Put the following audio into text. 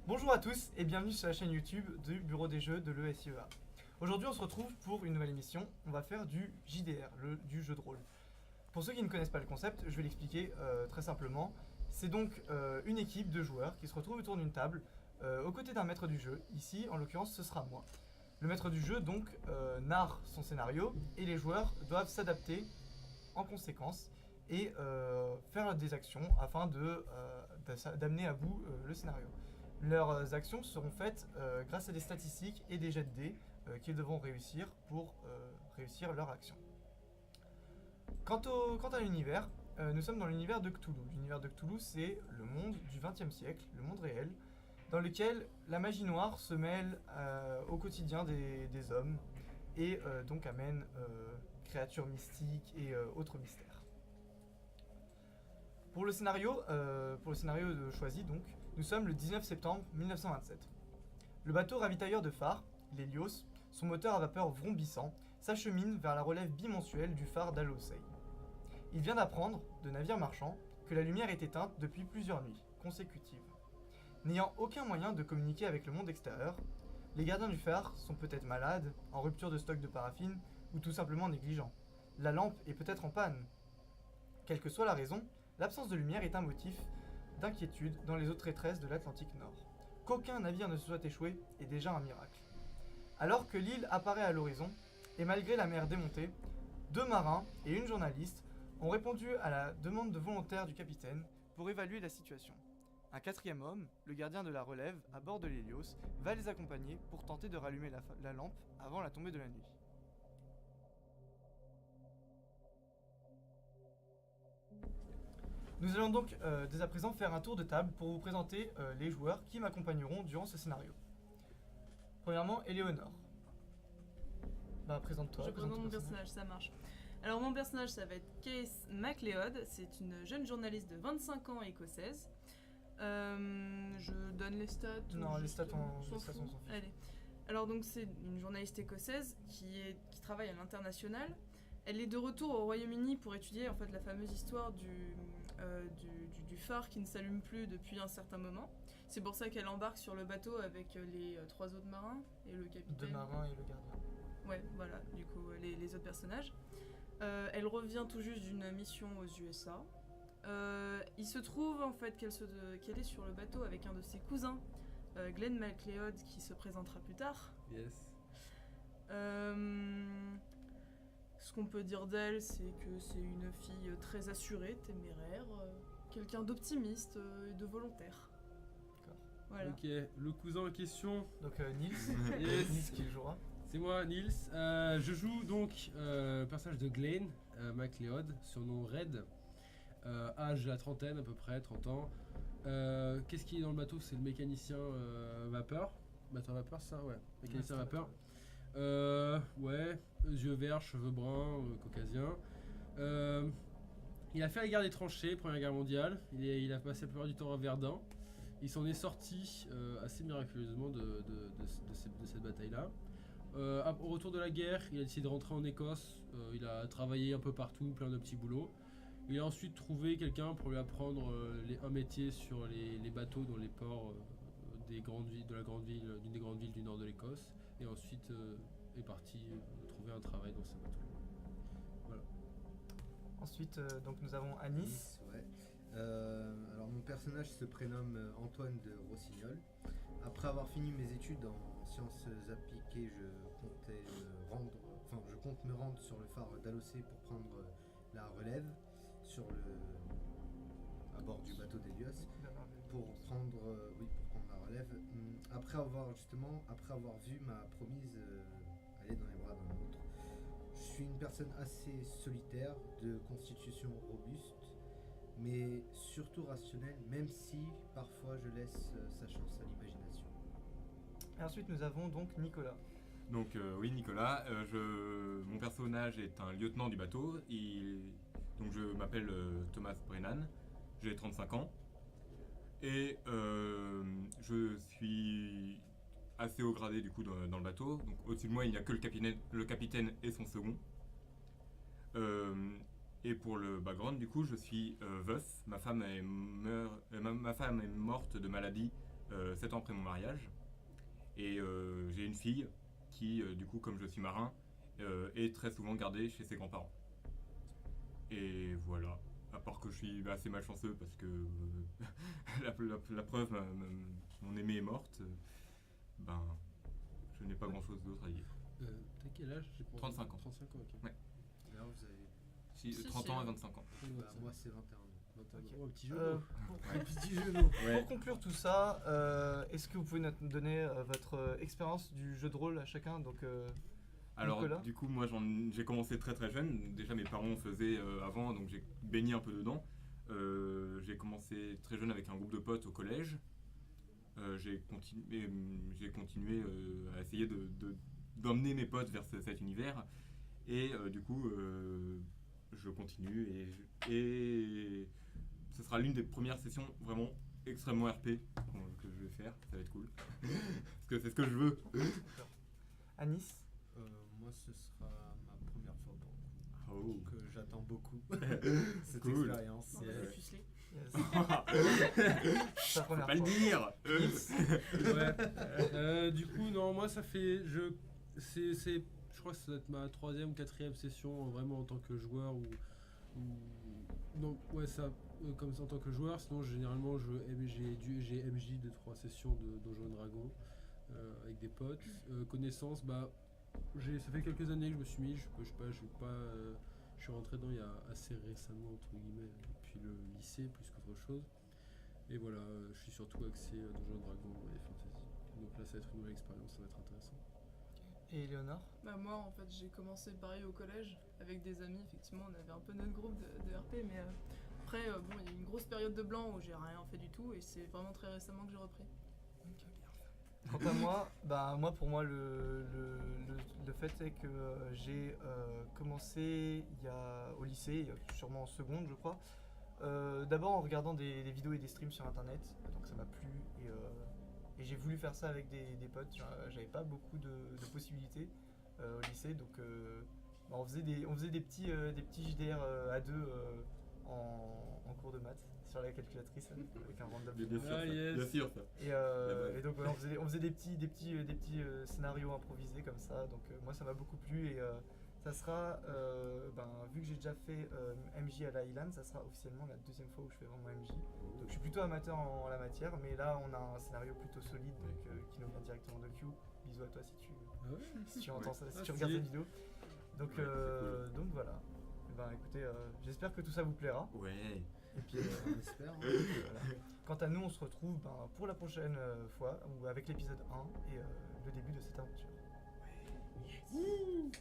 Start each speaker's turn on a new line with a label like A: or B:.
A: Bonjour à tous et bienvenue sur la chaîne YouTube du Bureau des Jeux de l'ESIEA. Aujourd'hui on se retrouve pour une nouvelle émission, on va faire du JDR, du jeu de rôle. Pour ceux qui ne connaissent pas le concept, je vais l'expliquer très simplement. C'est donc une équipe de joueurs qui se retrouvent autour d'une table aux côtés d'un maître du jeu. Ici, en l'occurrence, ce sera moi. Le maître du jeu donc narre son scénario et les joueurs doivent s'adapter en conséquence et faire des actions afin d'amener à bout le scénario. Leurs actions seront faites grâce à des statistiques et des jets de dés qu'ils devront réussir pour réussir leur action. Quant à l'univers, nous sommes dans l'univers de Cthulhu. L'univers de Cthulhu, c'est le monde du XXe siècle, le monde réel, dans lequel la magie noire se mêle au quotidien des hommes et donc amène créatures mystiques et autres mystères. Pour le scénario choisi, donc, nous sommes le 19 septembre 1927. Le bateau ravitailleur de phare, l'Hélios, son moteur à vapeur vrombissant, s'achemine vers la relève bimensuelle du phare d'Alosei. Il vient d'apprendre, de navire marchand, que la lumière est éteinte depuis plusieurs nuits consécutives. N'ayant aucun moyen de communiquer avec le monde extérieur, les gardiens du phare sont peut-être malades, en rupture de stock de paraffine, ou tout simplement négligents. La lampe est peut-être en panne. Quelle que soit la raison, l'absence de lumière est un motif d'inquiétude dans les eaux traîtresses de l'Atlantique Nord. Qu'aucun navire ne se soit échoué est déjà un miracle. Alors que l'île apparaît à l'horizon, et malgré la mer démontée, 2 marins et une journaliste ont répondu à la demande de volontaires du capitaine pour évaluer la situation. Un 4e homme, le gardien de la relève à bord de l'Hélios, va les accompagner pour tenter de rallumer la lampe avant la tombée de la nuit. Nous allons donc dès à présent faire un tour de table pour vous présenter les joueurs qui m'accompagneront durant ce scénario. Premièrement, Éléonore. Présente-toi.
B: Je présente mon personnage, ça marche. Alors mon personnage, ça va être Case MacLeod. C'est une jeune journaliste de 25 ans écossaise. Je donne les stats.
A: Non, les stats
B: s'en fout. Allez. Alors donc c'est une journaliste écossaise qui travaille à l'international. Elle est de retour au Royaume-Uni pour étudier en fait la fameuse histoire du phare qui ne s'allume plus depuis un certain moment. C'est pour ça qu'elle embarque sur le bateau avec les 3 autres marins et le capitaine.
A: 2 marins et le gardien.
B: Ouais, voilà, du coup, les autres personnages. Elle revient tout juste d'une mission aux USA. Il se trouve en fait qu'elle est sur le bateau avec un de ses cousins, Glenn MacLeod, qui se présentera plus tard.
C: Yes.
B: Ce qu'on peut dire d'elle, c'est que c'est une fille très assurée, téméraire, quelqu'un d'optimiste et de volontaire.
A: D'accord.
B: Voilà.
C: Ok, le cousin en question.
A: Donc Nils,
C: Yes.
A: Nils qui le jouera.
C: C'est moi, Nils. Je joue donc le personnage de Glenn MacLeod, surnom Red. Âge la trentaine à peu près, 30 ans. Qu'est-ce qui est dans le bateau? C'est le mécanicien vapeur. Bateau à vapeur, ça? Ouais, mécanicien
A: Ouais,
C: vapeur. Ouais, yeux verts, cheveux bruns, caucasien. Il a fait la guerre des tranchées, Première Guerre mondiale. Il a passé la plupart du temps à Verdun. Il s'en est sorti assez miraculeusement de cette bataille-là. Au retour de la guerre, il a décidé de rentrer en Écosse. Il a travaillé un peu partout, plein de petits boulots. Il a ensuite trouvé quelqu'un pour lui apprendre un métier sur les bateaux dans les ports d'une des grandes villes du nord de l'Écosse. Et ensuite est parti trouver un travail dans ces bateaux. Voilà.
A: Ensuite, donc nous avons Anis.
D: Nice, ouais. Alors mon personnage se prénomme Antoine de Rossignol. Après avoir fini mes études en sciences appliquées, je compte me rendre sur le phare d'Alosei pour prendre la relève à bord du bateau d'Hélios pour prendre la relève. Après avoir vu ma promise aller dans les bras d'un autre. Je suis une personne assez solitaire, de constitution robuste, mais surtout rationnelle, même si parfois je laisse sa chance à l'imagination.
A: Et ensuite nous avons donc Nicolas.
E: Donc oui, Nicolas, mon personnage est un lieutenant du bateau. Donc je m'appelle Thomas Brennan, j'ai 35 ans et je suis assez haut gradé du coup dans le bateau. Donc au-dessus de moi il n'y a que le capitaine et son second. Et pour le background, du coup, je suis veuf. Ma femme est morte de maladie 7 ans après mon mariage. Et j'ai une fille qui, du coup, comme je suis marin, est très souvent gardée chez ses grands-parents. Et voilà. À part que je suis assez malchanceux parce que la preuve, mon aimée est morte. Ben, je n'ai pas grand-chose d'autre à dire.
C: T'as quel âge? J'ai pas
E: 35 ans.
C: 35 ans, ok.
E: Ouais.
D: Là, vous avez.
E: Si,
B: Si,
E: 30
B: si,
E: ans et
B: ouais.
E: 25 ans.
D: Bah, moi, c'est 21 ans.
C: Oh, petit jeu.
D: Petit genou.
A: Pour conclure tout ça, est-ce que vous pouvez nous donner votre expérience du jeu de rôle à chacun? Donc,
E: Alors,
A: Nicolas
E: du coup, moi, j'ai commencé très très jeune. Déjà, mes parents en faisaient avant, donc j'ai baigné un peu dedans. J'ai commencé très jeune avec un groupe de potes au collège. J'ai continué à essayer d'emmener mes potes vers cet univers. Et du coup, je continue et ce sera l'une des premières sessions vraiment extrêmement RP que je vais faire. Ça va être cool. Parce que c'est ce que je veux.
A: Anis?
D: Moi, ce sera ma première fois pour le coup.
E: Oh.
D: Donc, j'attends beaucoup cette
E: Cool.
D: expérience.
B: On va
E: Ouais.
B: les puceler.
A: Yes.
E: Faut
A: Sa première
E: pas le
A: fois.
E: dire.
C: Ouais. Du coup, non, moi ça fait. Je crois que ça doit être ma 3e ou 4e session vraiment en tant que joueur non, ouais, ça. Comme ça en tant que joueur, sinon généralement j'ai MJ 2-3 sessions de Donjons et Dragons avec des potes. Connaissances, bah ça fait quelques années que je me suis mis, je suis rentré dedans il y a assez récemment entre guillemets depuis le lycée plus qu'autre chose. Et voilà, je suis surtout axé Donjons et Dragons et Fantasy. Donc là ça va être une nouvelle expérience, ça va être intéressant.
A: Et Léonard?
B: Bah moi en fait j'ai commencé pareil au collège avec des amis, effectivement on avait un peu notre groupe de RP mais après bon il y a eu une grosse période de blanc où j'ai rien fait du tout et c'est vraiment très récemment que j'ai repris.
A: Quant à moi, pour moi, le fait est que j'ai commencé au lycée, sûrement en seconde, je crois. D'abord en regardant des vidéos et des streams sur internet, donc ça m'a plu et j'ai voulu faire ça avec des potes. J'avais pas beaucoup de possibilités au lycée, donc on faisait des petits JDR à deux en cours de maths sur la calculatrice avec un random.
E: Bien sûr,
C: Ah,
E: ça.
C: yes.
E: Bien sûr, ça.
A: Et donc ouais, on faisait des petits scénarios improvisés comme ça. Donc moi ça m'a beaucoup plu et ça sera, vu que j'ai déjà fait MJ à la Highland, ça sera officiellement la 2e fois où je fais vraiment MJ. Donc je suis plutôt amateur en la matière, mais là on a un scénario plutôt solide donc, qui nous vient directement de Q. Bisous à toi si tu entends ça, si tu regardes cette vidéo. Donc,
E: Ouais,
A: donc voilà. Écoutez, j'espère que tout ça vous plaira.
E: Ouais.
A: Et puis
D: On espère. Hein.
A: voilà. Quant à nous, on se retrouve pour la prochaine fois ou avec l'épisode 1 et le début de cette aventure.
E: Yes.